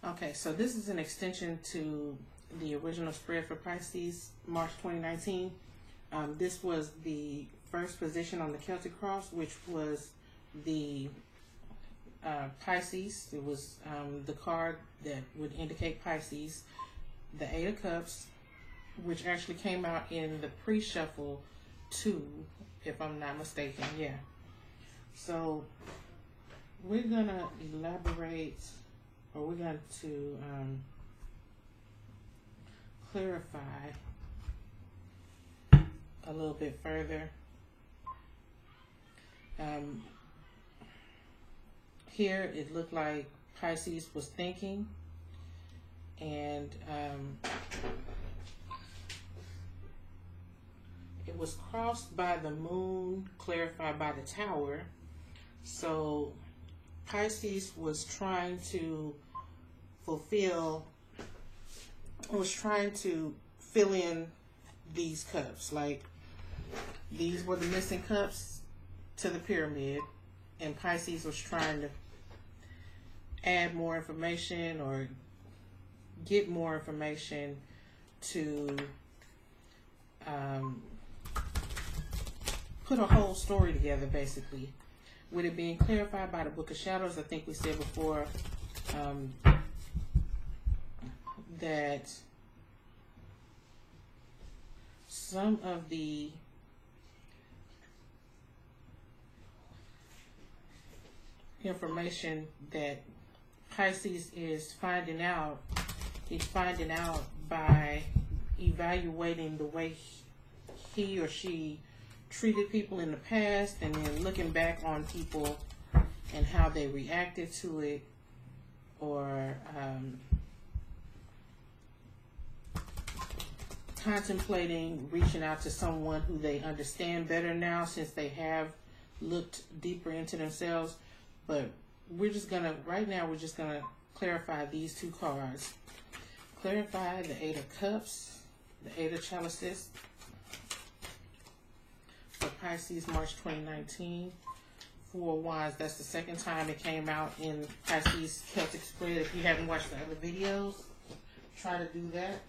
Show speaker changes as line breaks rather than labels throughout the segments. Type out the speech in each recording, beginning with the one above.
Okay, so this is an extension to the original spread for Pisces, March 2019. This was the first position on the Celtic cross, which was the Pisces. It was the card that would indicate Pisces, the Eight of Cups, which actually came out in the pre-shuffle 2, if I'm not mistaken. Yeah. So we're gonna elaborate, or we're going to clarify a little bit further. Here it looked like Pisces was thinking, and it was crossed by the moon, clarified by the tower. So Pisces was trying to fill in these cups. Like, these were the missing cups to the pyramid, and Pisces was trying to add more information or get more information to put a whole story together, basically. With it being clarified by the Book of Shadows, I think we said before that some of the information that Pisces is finding out by evaluating the way he or she treated people in the past, and then looking back on people and how they reacted to it, or contemplating reaching out to someone who they understand better now, since they have looked deeper into themselves. But we're just gonna, right now, we're just gonna clarify these two cards. Clarify the Eight of Cups, the Eight of Chalices, for Pisces, March 2019. Four of Wands, that's the second time it came out in Pisces Celtic spread. If you haven't watched the other videos, try to do that.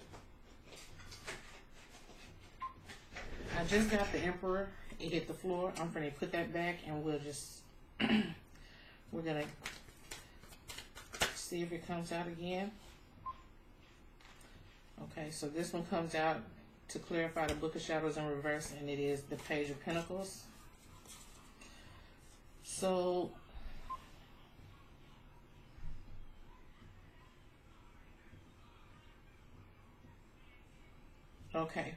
I just got the Emperor. It hit the floor. I'm going to put that back, and we'll just, we're going to see if it comes out again. Okay, so this one comes out to clarify the Book of Shadows in reverse, and it is the Page of Pentacles. So okay,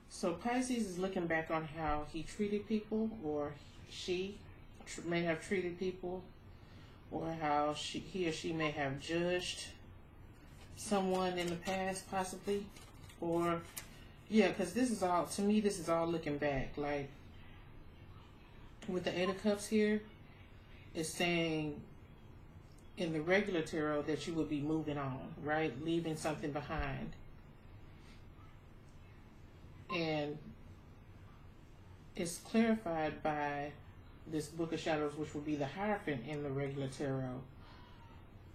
so Pisces is looking back on how he treated people, or she may have treated people, or how he or she may have judged someone in the past, possibly. Or yeah, because this is all, to me, this is all looking back. Like, with the Eight of Cups here, it's saying in the regular tarot that you would be moving on, right? Leaving something behind. And it's clarified by this Book of Shadows, which would be the Hierophant in the regular tarot.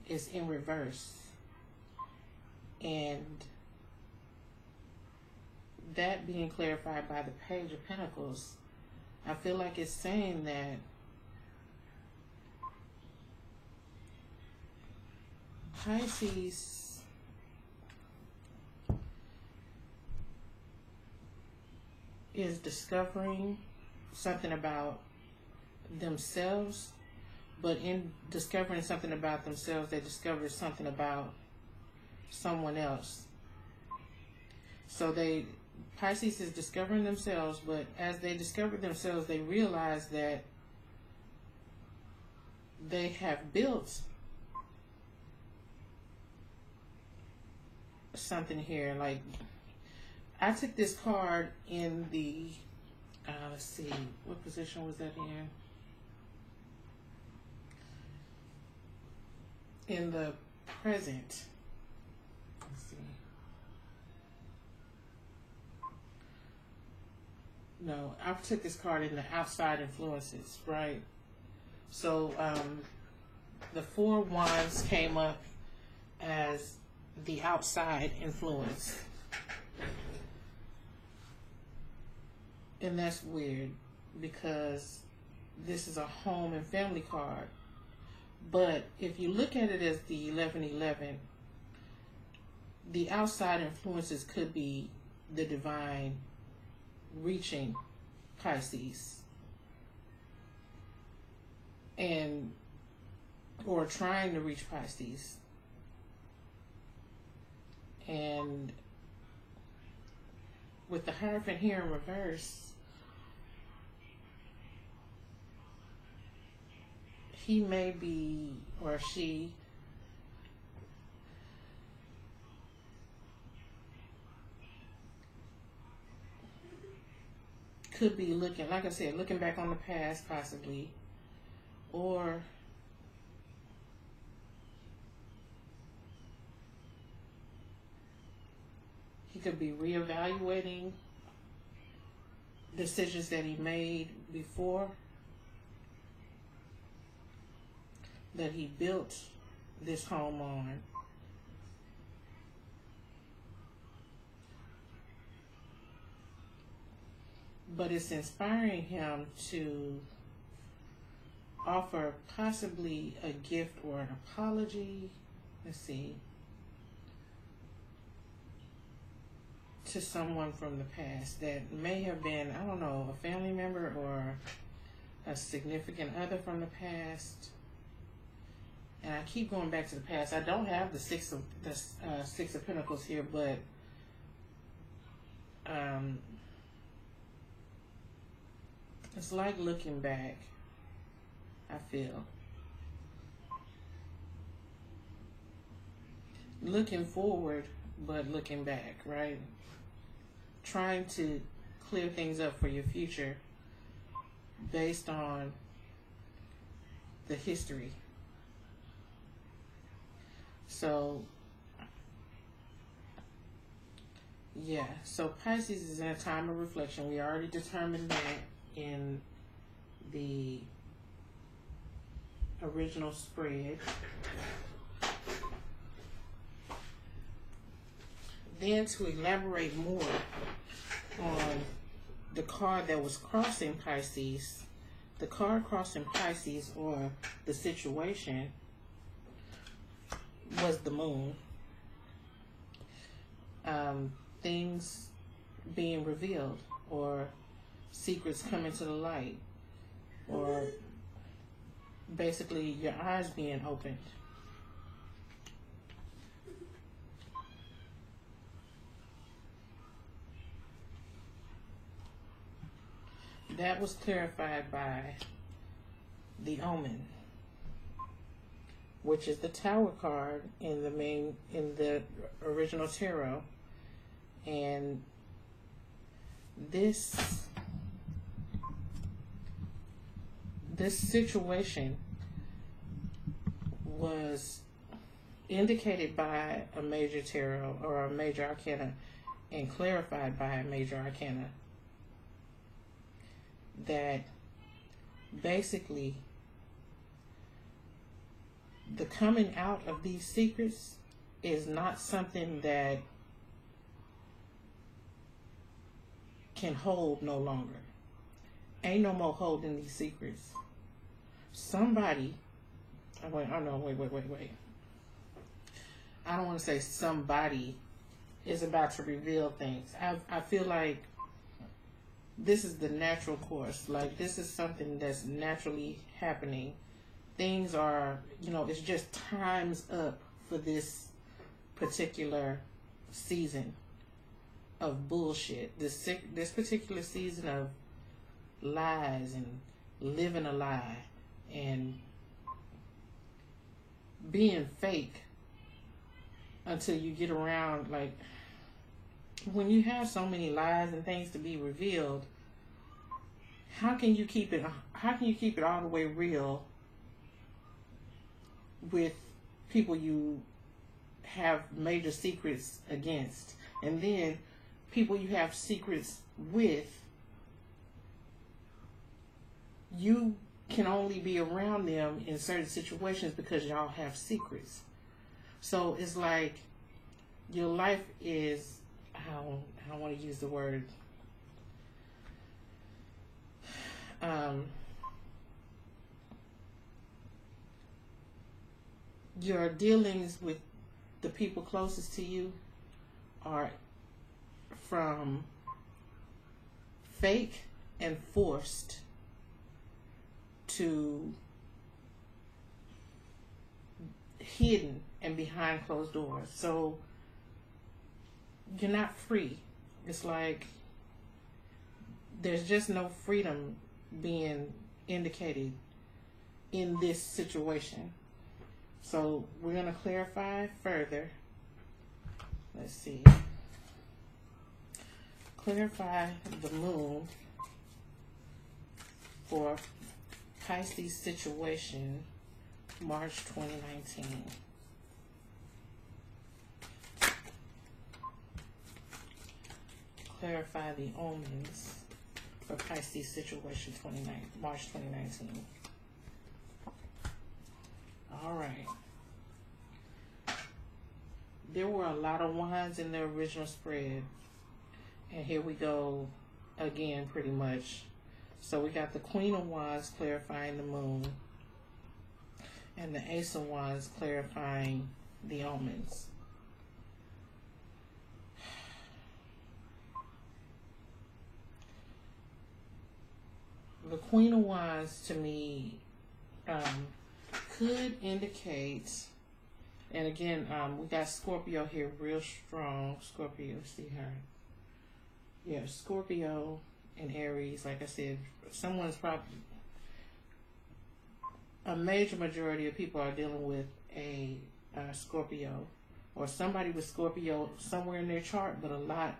It's in reverse. And that being clarified by the Page of Pentacles, I feel like it's saying that Pisces is discovering something about themselves, but in discovering something about themselves, they discovered something about someone else. So Pisces is discovering themselves, but as they discover themselves, they realize that they have built something here. Like, I took this card in the, let's see, what position was that in? In the present. Let's see. No, I took this card in the outside influences, right? So the Four Wands came up as the outside influence. And that's weird because this is a home and family card. But if you look at it as the 1111, the outside influences could be the divine reaching Pisces and or trying to reach Pisces. And with the Hierophant here in reverse, he may be, or she, could be looking, like I said, looking back on the past possibly, or he could be reevaluating decisions that he made before, that he built this home on. But it's inspiring him to offer possibly a gift or an apology, let's see, to someone from the past that may have been, I don't know, a family member or a significant other from the past. And I keep going back to the past. I don't have the Six of Pentacles here, but it's like looking back, I feel. Looking forward, but looking back, right? Trying to clear things up for your future based on the history. So, yeah. So Pisces is in a time of reflection. We already determined that in the original spread. Then to elaborate more on the card that was crossing Pisces, the card crossing Pisces, or the situation, was the moon. Things being revealed, or secrets coming to the light, or basically your eyes being opened. That was clarified by the Omen, which is the Tower card in the original tarot. And this situation was indicated by a major tarot or a major arcana and clarified by a major arcana, that basically the coming out of these secrets is not something that can hold no longer. Ain't no more holding these secrets. Somebody, wait. I don't want to say somebody is about to reveal things. I feel like this is the natural course. Like, this is something that's naturally happening. Things are, it's just time's up for this particular season of bullshit. This particular season of lies and living a lie and being fake until you get around. Like, when you have so many lies and things to be revealed, how can you keep it all the way real with people you have major secrets against, and then people you have secrets with, you can only be around them in certain situations because y'all have secrets. So it's like your life is, I want to use the word, your dealings with the people closest to you are from fake and forced to hidden and behind closed doors. So you're not free. It's like there's just no freedom being indicated in this situation. So we're going to clarify further. Let's see. Clarify the moon for Pisces situation, March 2019. Clarify the omens for Pisces situation, March 2019. All right. There were a lot of wands in the original spread. And here we go again, pretty much. So we got the Queen of Wands clarifying the moon. And the Ace of Wands clarifying the omens. The Queen of Wands, to me, could indicate, and again, we got Scorpio here real strong. Scorpio, see her. Yeah, Scorpio and Aries, like I said, someone's probably, a major majority of people are dealing with a Scorpio, or somebody with Scorpio somewhere in their chart, but a lot,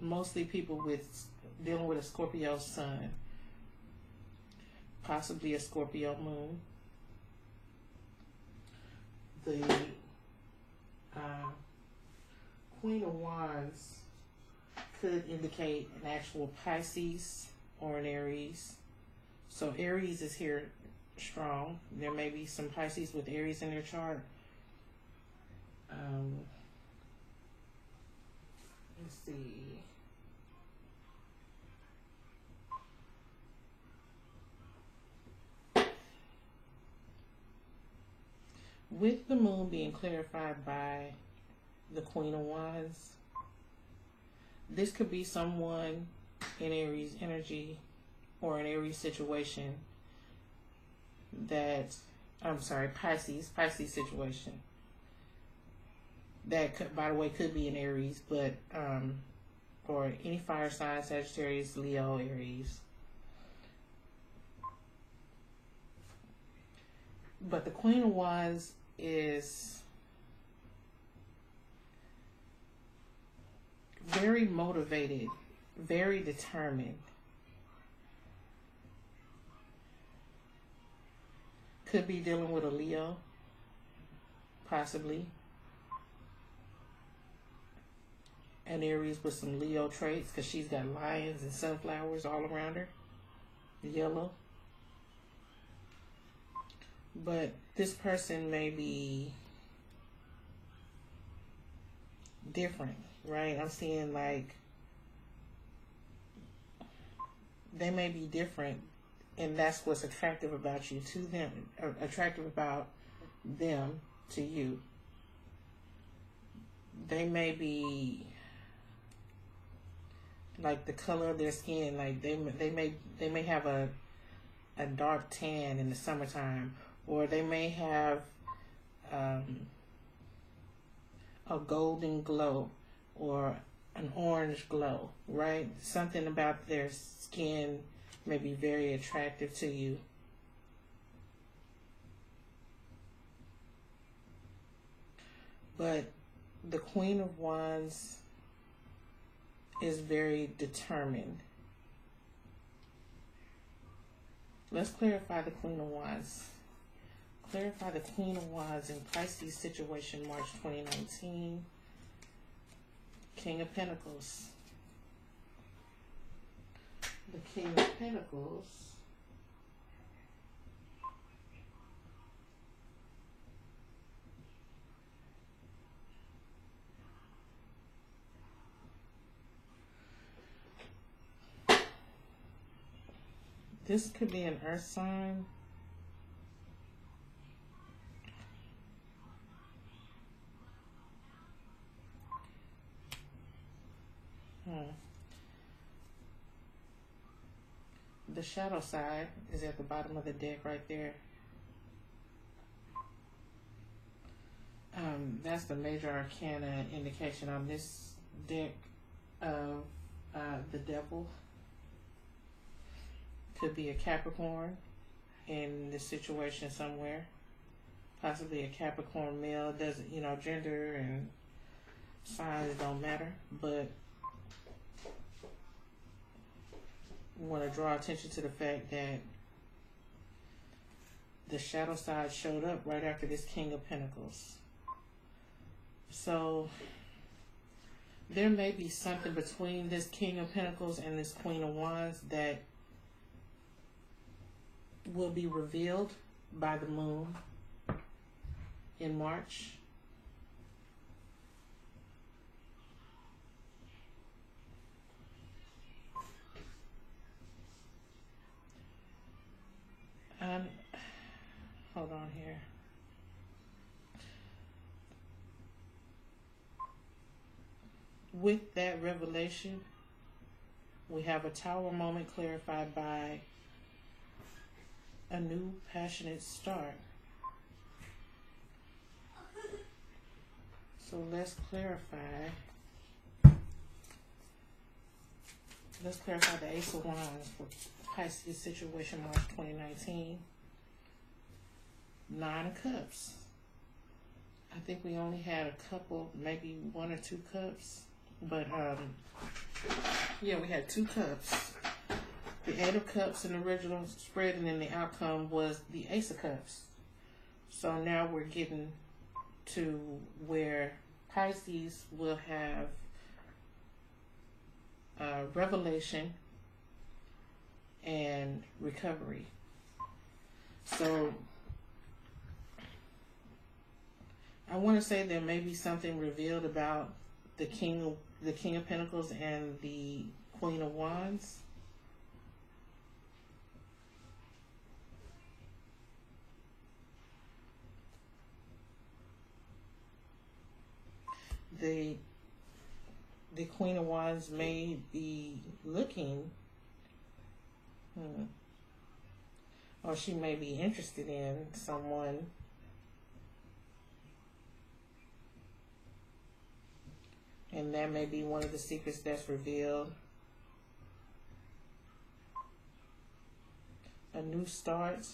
mostly people with dealing with a Scorpio sun, possibly a Scorpio moon. The Queen of Wands could indicate an actual Pisces or an Aries. So Aries is here strong. There may be some Pisces with Aries in their chart. Let's see. With the moon being clarified by the Queen of Wands, this could be someone in Aries energy or an Aries situation that, I'm sorry, Pisces situation. That could, by the way, could be an Aries, but, or any fire sign, Sagittarius, Leo, Aries. But the Queen of Wands is very motivated, very determined. Could be dealing with a Leo, possibly. An Aries with some Leo traits, because she's got lions and sunflowers all around her. Yellow. But this person may be different, right? I'm seeing like they may be different, and that's what's attractive about you to them, or attractive about them to you. They may be like the color of their skin, like they may have a dark tan in the summertime, or they may have a golden glow or an orange glow, right? Something about their skin may be very attractive to you. But the Queen of Wands is very determined. Let's clarify the Queen of Wands. Clarify the Queen of Wands in Pisces situation, March 2019. King of Pentacles. The King of Pentacles This could be an earth sign. The shadow side is at the bottom of the deck right there. That's the major arcana indication on this deck of the devil. Could be a Capricorn in this situation somewhere. Possibly a Capricorn male. Doesn't, you know, gender and signs don't matter, but want to draw attention to the fact that the shadow side showed up right after this King of Pentacles. So there may be something between this King of Pentacles and this Queen of Wands that will be revealed by the moon in March. Hold on here. With that revelation, we have a tower moment clarified by a new passionate start. So let's clarify. Let's clarify the Ace of Wands for Pisces situation March 2019. 9 of Cups. I think we only had a couple, maybe 1 or 2 cups. But, yeah, we had 2 cups. The 8 of Cups in the original spread, and then the outcome was the Ace of Cups. So now we're getting to where Pisces will have revelation and recovery. So I want to say there may be something revealed about the King of Pentacles and the Queen of Wands. The Queen of Wands may be looking, or she may be interested in someone and that may be one of the secrets that's revealed. A new start.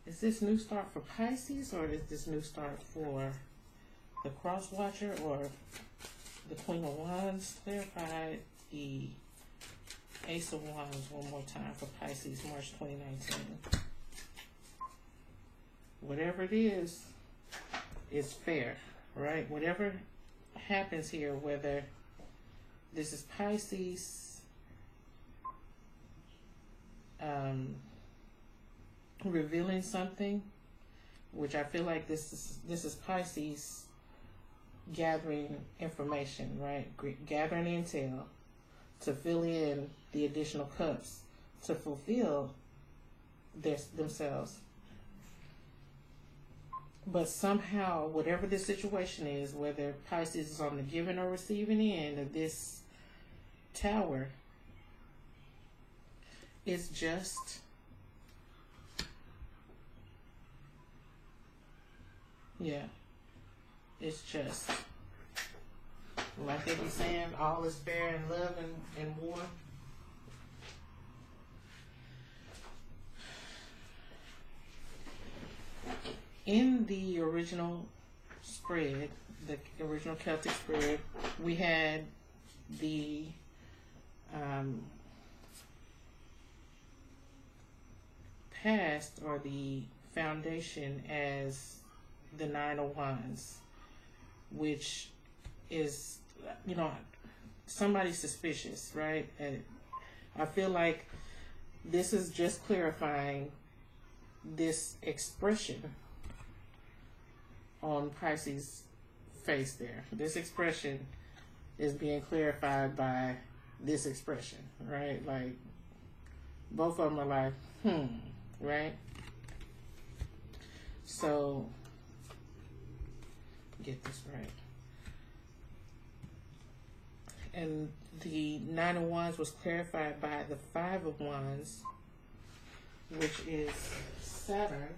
Is this new start for Pisces, or is this new start for the Cross Watcher or the Queen of Wands? Clarify the Ace of Wands one more time for Pisces, March 2019. Whatever it is fair, right? Whatever happens here, whether this is Pisces revealing something, which I feel like this is Pisces gathering information, right? Gathering intel to fill in the additional cups to fulfill themselves. But somehow, whatever the situation is, whether Pisces is on the giving or receiving end of this tower, it's just it's just like they be saying, all is fair in love and war. In the original spread, the original Celtic spread, we had the past or the foundation as the 9 of Wands, which is, you know, somebody's suspicious, right? And I feel like this is just clarifying this expression on Pisces' face there. This expression is being clarified by this expression, right? Like, both of them are like, right? So, get this right. And the Nine of Wands was clarified by the Five of Wands, which is Saturn.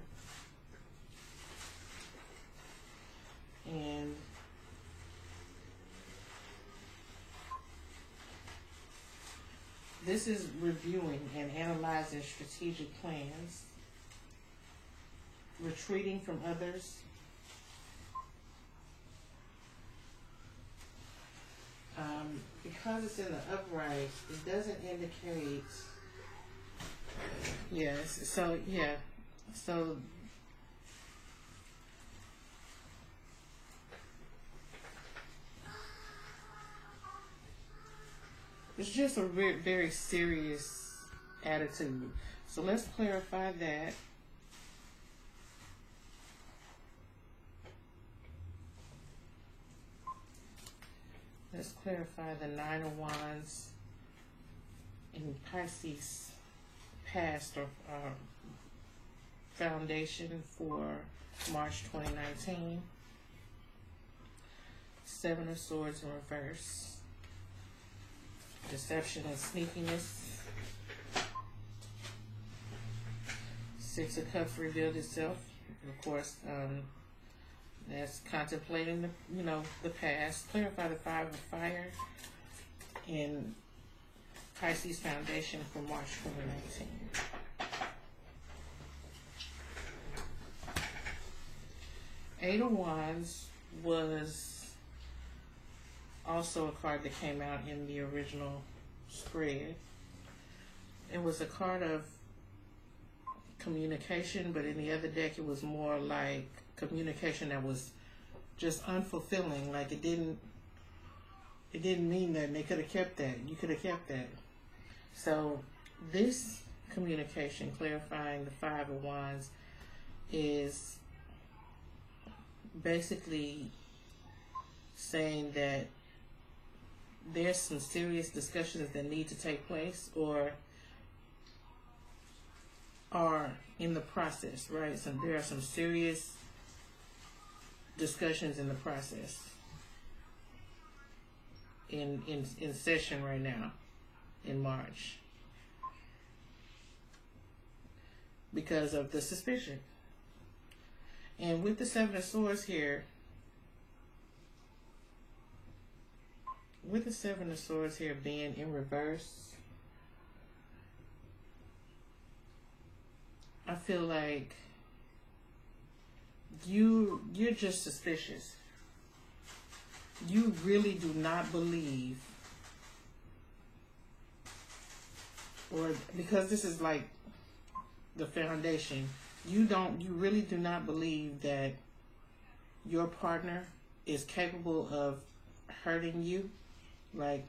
And this is reviewing and analyzing strategic plans, retreating from others, because it's in the upright, it doesn't indicate, yes, so, yeah, so, it's just a very, very serious attitude. So let's clarify that. Let's clarify the Nine of Wands in Pisces past or foundation for March 2019. Seven of Swords in reverse. Deception and sneakiness. Six of Cups revealed itself. Of course, that's contemplating the, the past. Clarify the Five of Fire in Pisces foundation for March 2019. Eight of Wands was also a card that came out in the original spread. It was a card of communication, but in the other deck it was more like communication that was just unfulfilling. Like it didn't mean that, and they could have kept that. You could have kept that. So this communication, clarifying the Five of Wands, is basically saying that there's some serious discussions that need to take place or are in the process, right? So there are some serious discussions in the process in session right now in March because of the suspicion. And with the Seven of Swords here, being in reverse, I feel like you're just suspicious. You really do not believe, or because this is like the foundation, you really do not believe that your partner is capable of hurting you, like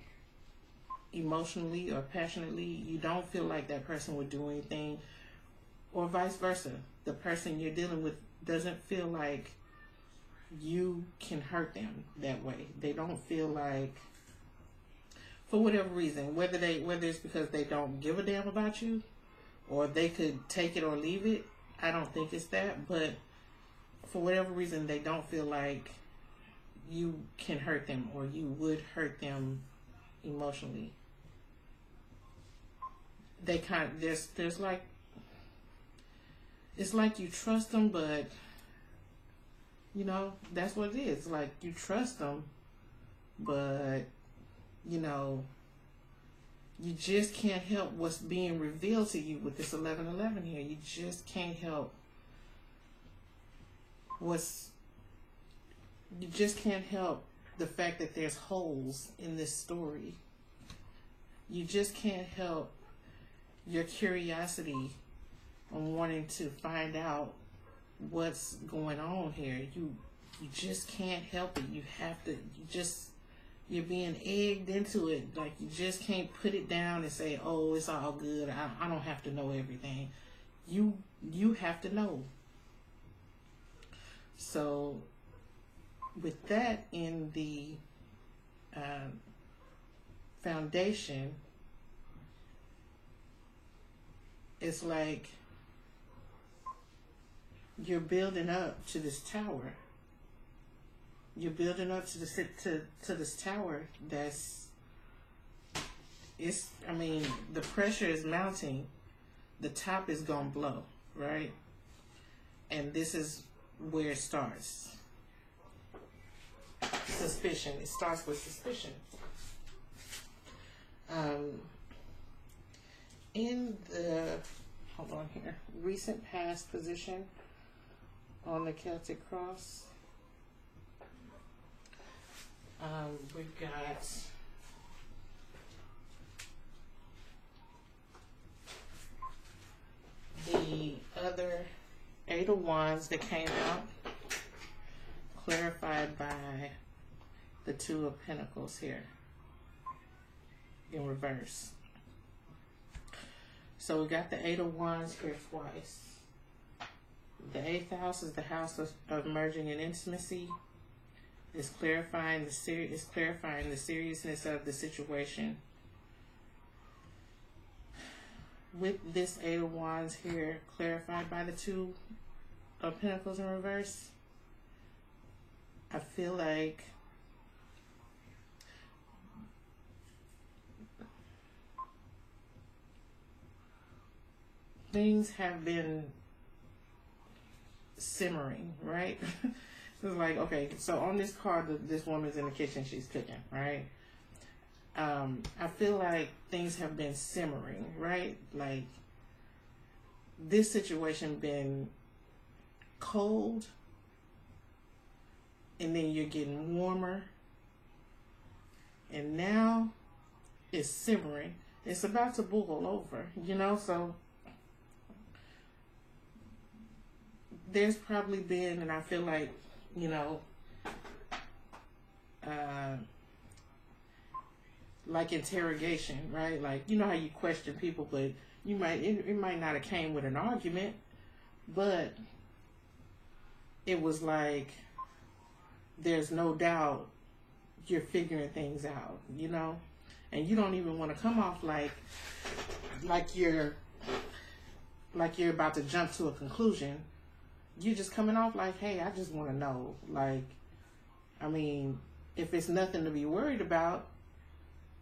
emotionally or passionately. You don't feel like that person would do anything, or vice versa. The person you're dealing with doesn't feel like you can hurt them that way. They don't feel like, for whatever reason, whether it's because they don't give a damn about you, or they could take it or leave it. I don't think it's that, but for whatever reason, they don't feel like you can hurt them or you would hurt them emotionally. They there's like, it's like you trust them, but that's what it is. Like you trust them, but you just can't help what's being revealed to you with this 11-11 here. You just can't help the fact that there's holes in this story. You just can't help your curiosity on wanting to find out what's going on here. You just can't help it. You have to, you're being egged into it. Like you just can't put it down and say, oh, it's all good. I don't have to know everything. You have to know. So with that in the foundation, it's like you're building up to this tower. You're building up to this tower I mean, the pressure is mounting. The top is gonna blow, right? And this is where it starts. Suspicion. It starts with suspicion. In the, hold on here, recent past position on the Celtic cross, we've got the other 8 of Wands that came out, clarified by the 2 of Pentacles here in reverse. So we got the 8 of Wands here twice. The 8th house is the house of merging and intimacy. It's clarifying the seriousness of the situation. With this 8 of Wands here, clarified by the 2 of Pentacles in reverse, I feel like things have been simmering, right? It's like, okay, so on this card, this woman's in the kitchen, she's cooking, right? I feel like things have been simmering, right? Like this situation been cold, and then you're getting warmer, and now it's simmering. It's about to boil over, you know? So there's probably been, and I feel like, you know, like interrogation, right? Like, you know how you question people, but you might, it might not have came with an argument, but it was like, there's no doubt you're figuring things out, you know? And you don't even want to come off like you're about to jump to a conclusion. You're just coming off like, hey, I just want to know. Like, I mean, if it's nothing to be worried about,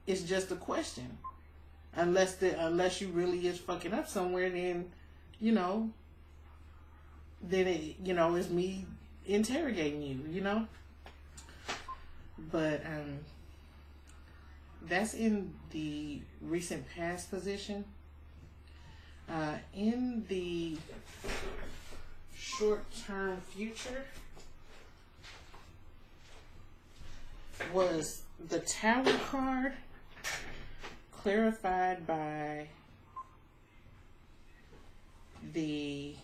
it's just a question. Unless you really is fucking up somewhere, then, you know, it's me interrogating you, you know? But that's in the recent past position. In the short-term future was the Tower card, clarified by the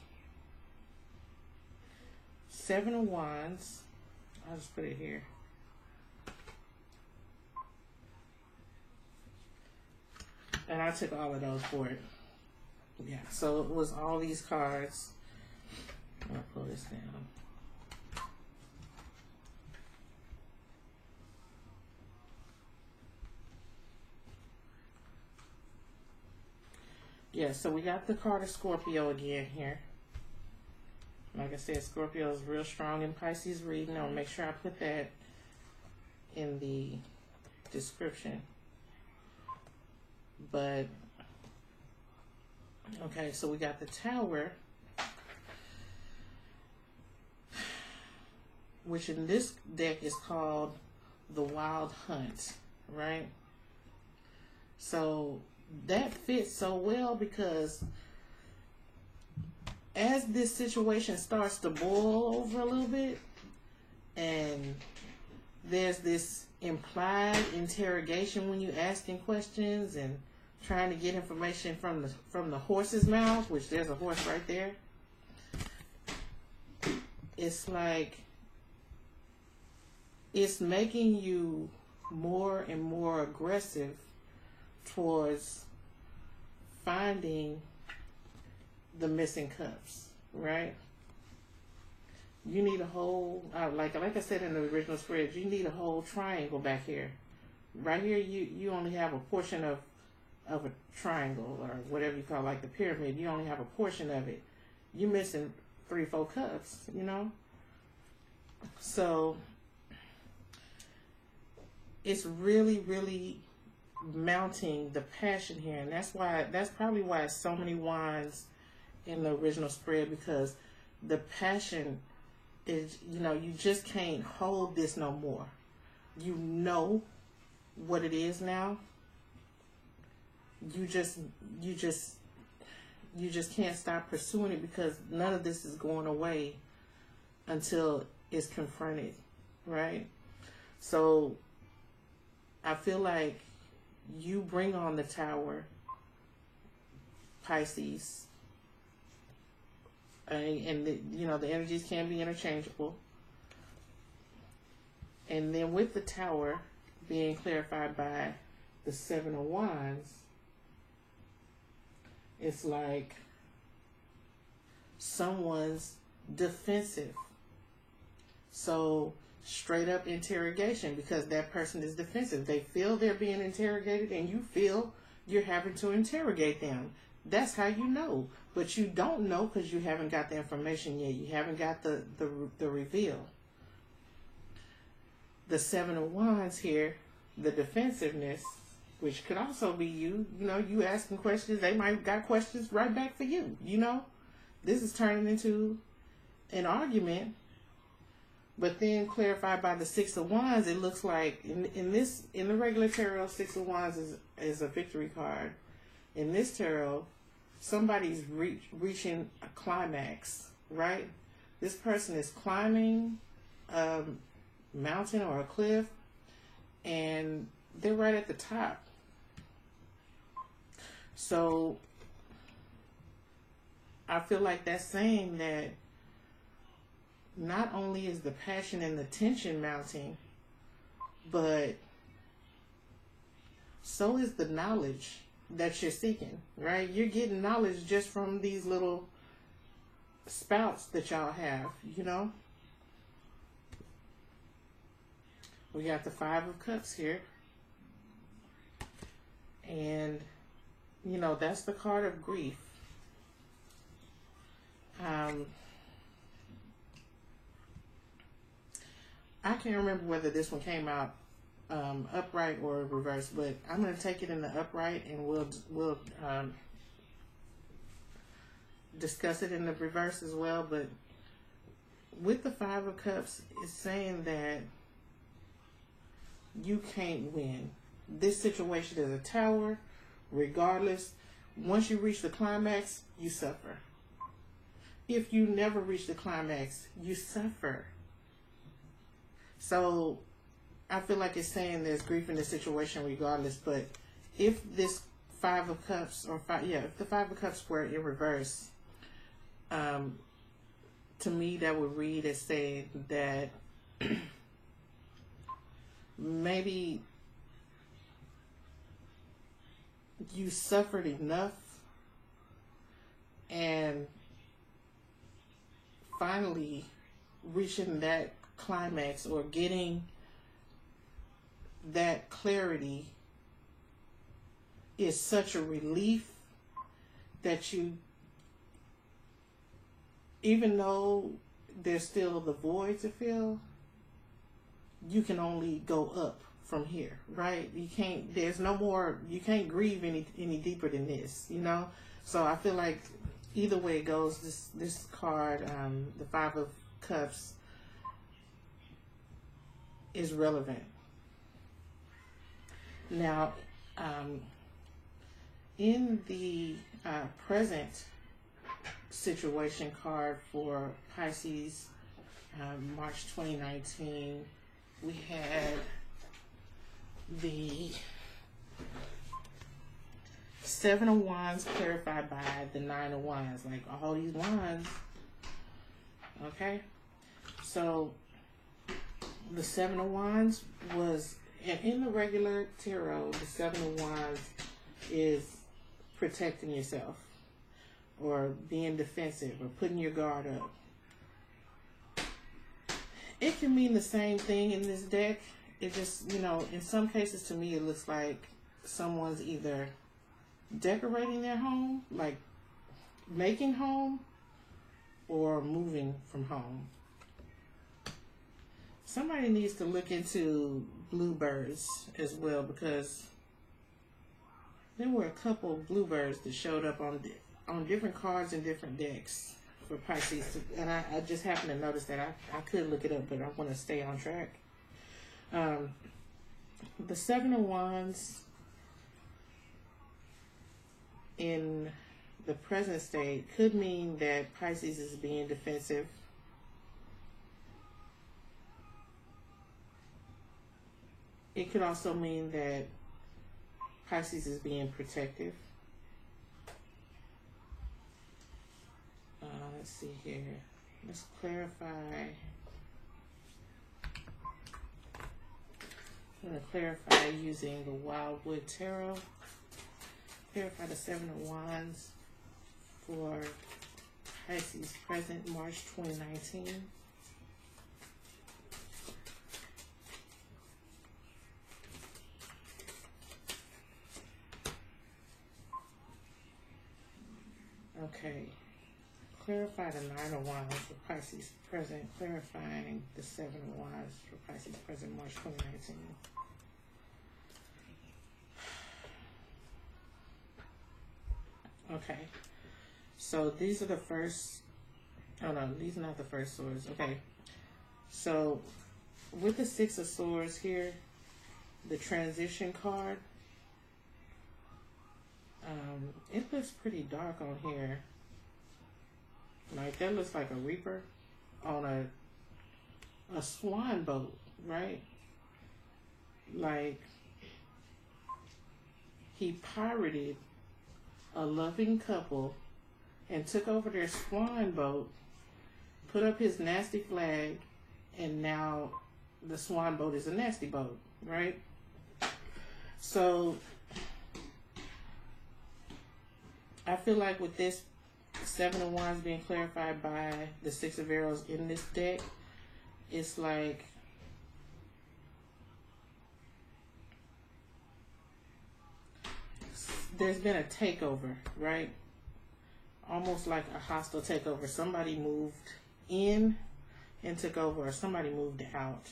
7 of Wands. I'll just put it here. And I took all of those for it. Yeah, so it was all these cards. I'm gonna pull this down. Yeah, so we got the card of Scorpio again here. Like I said, Scorpio is real strong in Pisces reading. I'll make sure I put that in the description. But, okay, so we got the Tower, which in this deck is called the Wild Hunt, right? So that fits so well because as this situation starts to boil over a little bit, and there's this implied interrogation when you're asking questions and trying to get information from the horse's mouth, which there's a horse right there. It's like it's making you more and more aggressive towards finding the missing cups, right? You need a whole, like I said in the original spread, you need a whole triangle back here right here, you only have a portion of a triangle or whatever you call like the pyramid. You only have a portion of it. You're missing 3, 4 cups, you know? So it's really, really mounting the passion here. And that's probably why it's so many wands in the original spread, because the passion is, you know, you just can't hold this no more. You know what it is now. You just can't stop pursuing it, because none of this is going away until it's confronted, right? So I feel like you bring on the Tower, Pisces, and you know, the energies can be interchangeable. And then with the Tower being clarified by the 7 of Wands, it's like someone's defensive. So straight up interrogation, because that person is defensive. They feel they're being interrogated, and you feel you're having to interrogate them. That's how you know. But you don't know because you haven't got the information yet. You haven't got the reveal. The 7 of Wands here, the defensiveness, which could also be you. You know, you asking questions, they might got questions right back for you. You know, this is turning into an argument. But then clarified by the 6 of Wands, it looks like in the regular tarot, 6 of Wands is a victory card. In this tarot, somebody's reaching a climax, right? This person is climbing a mountain or a cliff, and they're right at the top. So I feel like that's saying that not only is the passion and the tension mounting, but so is the knowledge that you're seeking, right? You're getting knowledge just from these little spouts that y'all have, you know? We got the 5 of Cups here. And, you know, that's the card of grief. I can't remember whether this one came out upright or reverse, but I'm going to take it in the upright, and we'll discuss it in the reverse as well. But with the 5 of Cups, it's saying that you can't win. This situation is a tower. Regardless, once you reach the climax, you suffer. If you never reach the climax, you suffer. So I feel like it's saying there's grief in the situation regardless. But if this 5 of Cups, if the 5 of Cups were in reverse, to me that would read as saying that maybe you suffered enough, and finally reaching that climax or getting that clarity is such a relief that you, even though there's still the void to fill, you can only go up from here, right? You can't, there's no more, you can't grieve any deeper than this, you know? So I feel like either way it goes, this card, the 5 of Cups, is relevant. Now, in the present situation card for Pisces, March 2019, we had the 7 of Wands clarified by the 9 of Wands, like all these wands. Okay, so the 7 of Wands was, in the regular tarot, the 7 of Wands is protecting yourself or being defensive or putting your guard up. It can mean the same thing in this deck. it just, you know, in some cases to me it looks like someone's either decorating their home, like making home, or moving from home. Somebody needs to look into bluebirds as well, because there were a couple bluebirds that showed up on different cards and different decks for Pisces. And I just happened to notice that. I could look it up, but I want to stay on track. The Seven of Wands in the present state could mean that Pisces is being defensive. It could also mean that Pisces is being protective. Let's see here. Let's clarify. I'm going to clarify using the Wildwood Tarot. Clarify the Seven of Wands for Pisces present March 2019. Okay. Clarify the Nine of Wands for Pisces present. Clarifying the Seven of Wands for Pisces present March 2019. Okay. So these are the first. Oh no, these are not the first swords. Okay. So with the Six of Swords here, the transition card, it looks pretty dark on here. Like that looks like a reaper on a swan boat, right? Like he pirated a loving couple and took over their swan boat, put up his nasty flag, and now the swan boat is a nasty boat, right? So I feel like with this Seven of Wands being clarified by the Six of Arrows in this deck, it's like there's been a takeover, right? Almost like a hostile takeover. Somebody moved in and took over, or somebody moved out.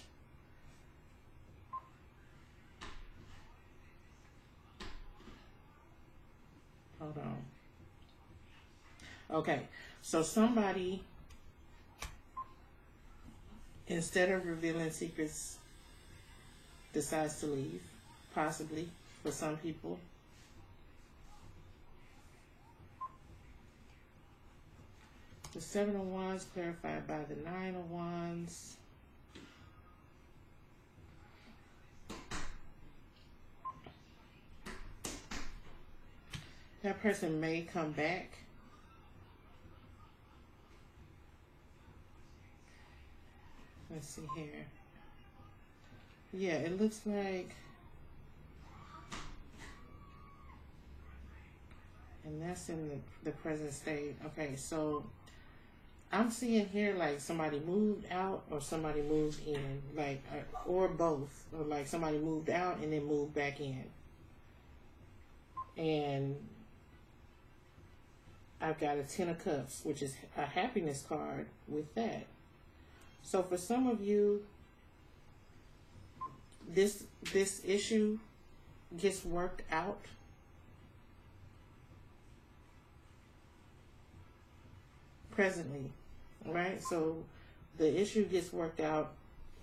Hold on. Okay, so somebody, instead of revealing secrets, decides to leave, possibly, for some people. The Seven of Wands clarified by the Nine of Wands. That person may come back. Let's see here. Yeah, it looks like, and that's in the present state. Okay, so I'm seeing here like somebody moved out or somebody moved in, like, or both, or like somebody moved out and then moved back in. And I've got a Ten of Cups, which is a happiness card with that. So for some of you, this issue gets worked out. Presently, right? So the issue gets worked out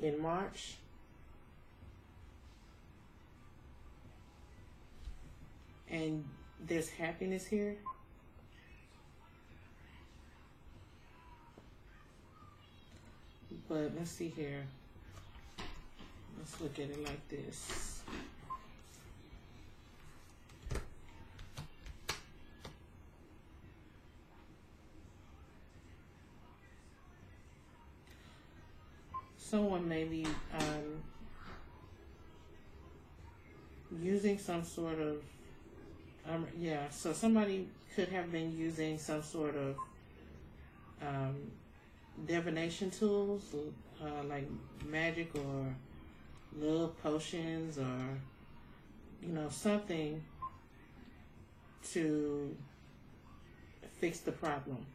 in March. And there's happiness here. But let's see here. Let's look at it like this. Someone may be using some sort of, so somebody could have been using some sort of divination tools, like magic or love potions or, you know, something to fix the problem.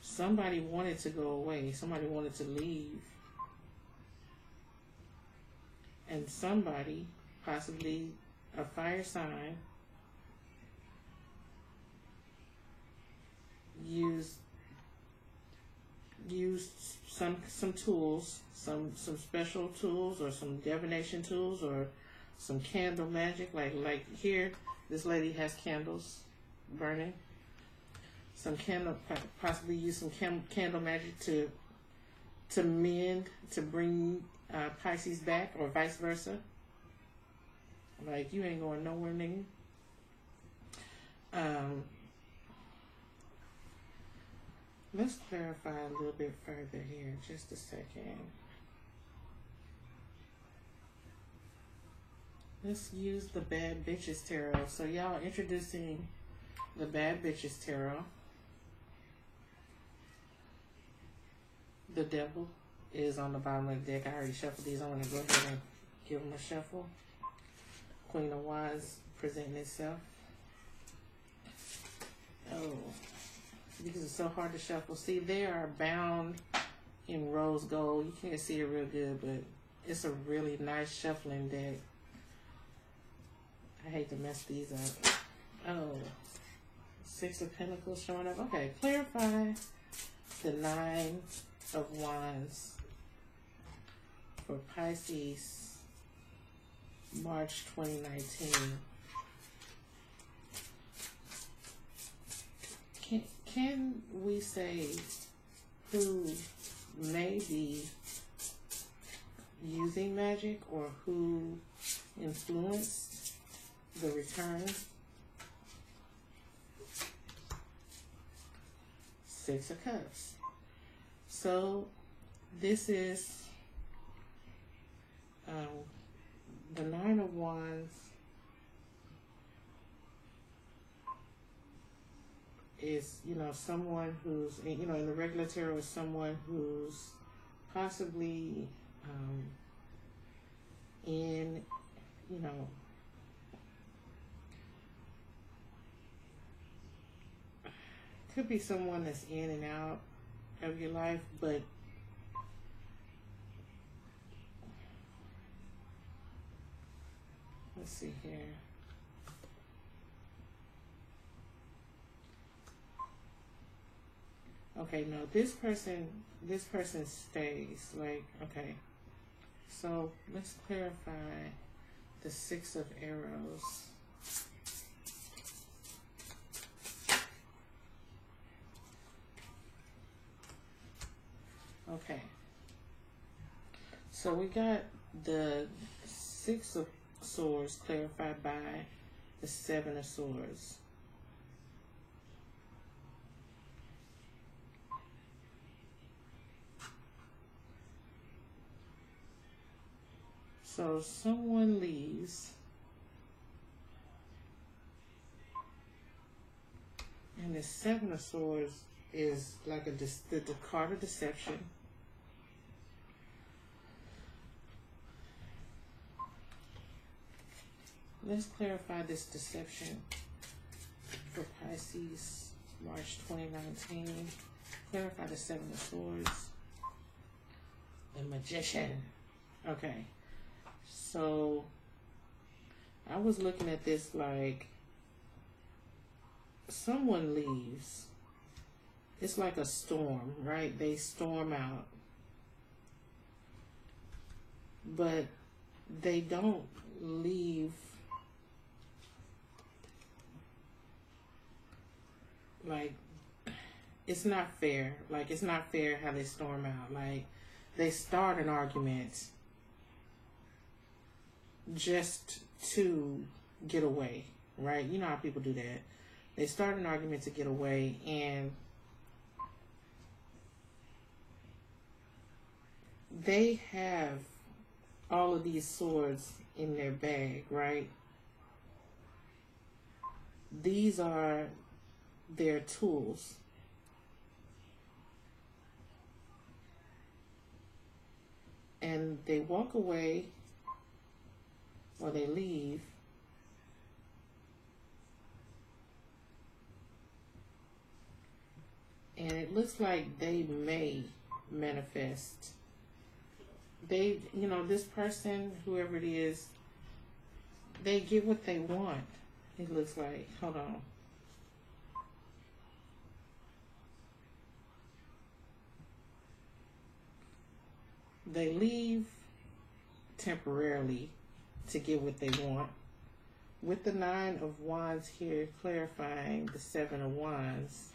Somebody wanted to go away. Somebody wanted to leave. And somebody, possibly a fire sign, used some tools, some special tools, or some divination tools, or some candle magic. Like here, this lady has candles burning. Some candle, possibly use some candle magic to mend, to bring Pisces back, or vice versa. Like, you ain't going nowhere, nigga. Let's clarify a little bit further here. Just a second. Let's use the Bad Bitches Tarot. So y'all, introducing the Bad Bitches Tarot. The Devil is on the bottom of the deck. I already shuffled these. I want to go ahead and give them a shuffle. Queen of Wands presenting itself. Oh, these are so hard to shuffle. See, they are bound in rose gold. You can't see it real good, but it's a really nice shuffling deck. I hate to mess these up. Oh, Six of Pentacles showing up. Okay, clarify the Nine of Wands for Pisces, March 2019. Can we say who may be using magic, or who influenced the return? Six of Cups. So this is the Nine of Wands is, you know, someone who's, you know, in the regular tarot is someone who's possibly in, you know, could be someone that's in and out of your life, but let's see here. Okay, no, this person stays. Like, okay, so let's clarify the Six of Arrows. Okay, so we got the Six of Swords clarified by the Seven of Swords. So someone leaves, and the Seven of Swords is like the card of deception. Let's clarify this deception for Pisces, March 2019. Clarify the Seven of Swords. The Magician. Okay. So I was looking at this like someone leaves. It's like a storm, right? They storm out. But they don't leave like, it's not fair. Like, it's not fair how they storm out. Like, they start an argument just to get away, right? You know how people do that. They start an argument to get away, and they have all of these swords in their bag, right? These are their tools. and they walk away or they leave. And it looks like they may manifest. They, you know, this person, whoever it is, they get what they want. It looks like. Hold on. They leave temporarily to get what they want. With the 9 of Wands here, clarifying the 7 of Wands.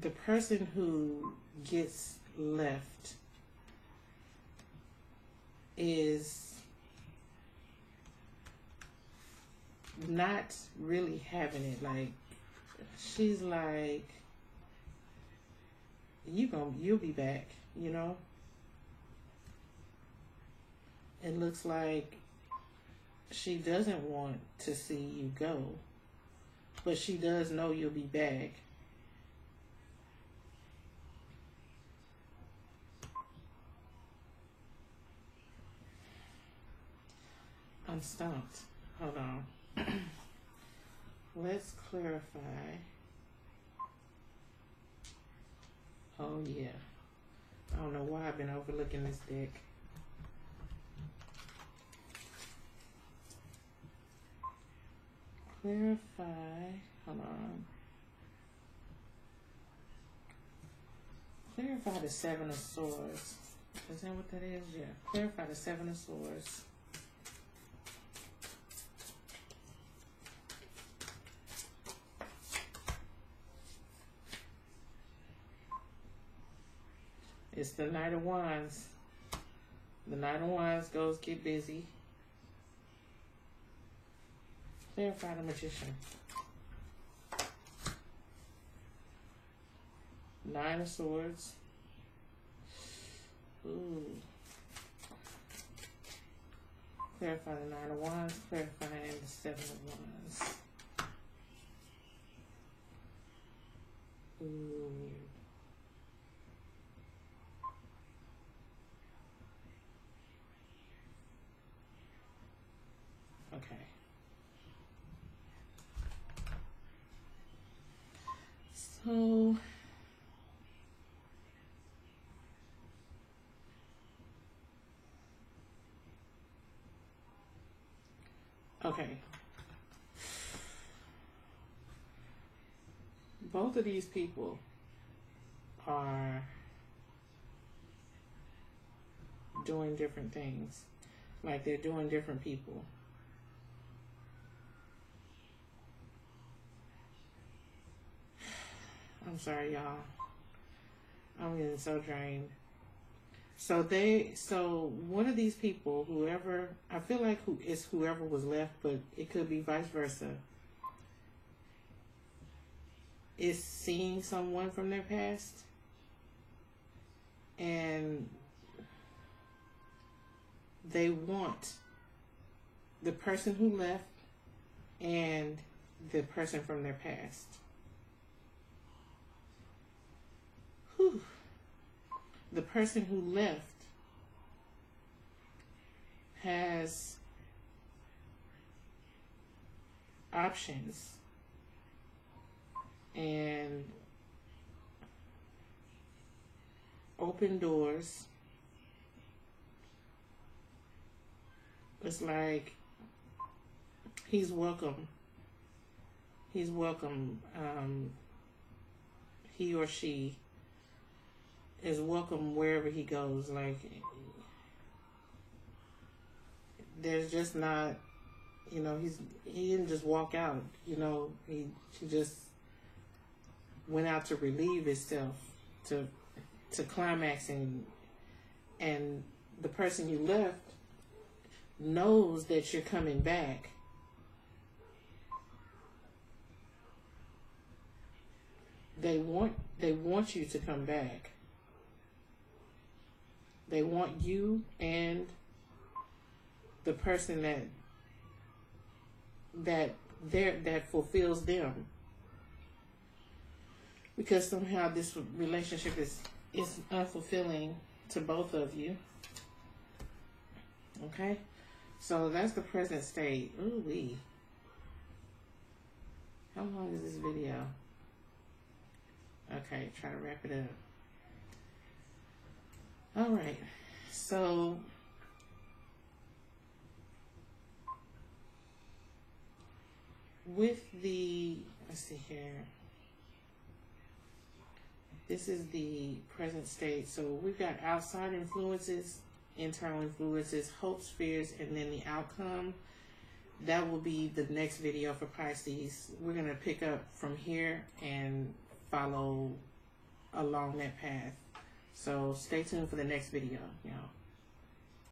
The person who gets left is not really having it. Like, she's like, you'll be back, you know? It looks like she doesn't want to see you go, but she does know you'll be back. I'm stumped. Hold on. Let's clarify. Oh, yeah. I don't know why I've been overlooking this deck. Clarify. Hold on. Clarify the 7 of Swords. Is that what that is? Yeah. Clarify the 7 of Swords. It's the Knight of Wands. The Knight of Wands goes get busy. Clarify the Magician. 9 of Swords. Ooh. Clarify the 9 of Wands. Clarifying the 7 of Wands. Ooh. Okay. So okay. Both of these people are doing different things. Like, they're doing different people. I'm sorry, y'all. I'm getting so drained. So one of these people, whoever, I feel like it's whoever was left, but it could be vice versa, is seeing someone from their past. And they want the person who left and the person from their past. Whew. The person who left has options and open doors. It's like he's welcome. He's welcome. He or she is welcome wherever he goes. Like, there's just not, you know, he didn't just walk out, you know, he just went out to relieve himself, to climaxing, and the person you left knows that you're coming back. They want you to come back. They want you and the person that fulfills them. Because somehow this relationship is it's unfulfilling to both of you. Okay? So that's the present state. Ooh wee. How long is this video? Okay, try to wrap it up. Alright. So with the, let's see here. This is the present state. So we've got outside influences, internal influences, hopes, fears, and then the outcome. That will be the next video for Pisces. We're going to pick up from here and follow along that path. So stay tuned for the next video, y'all.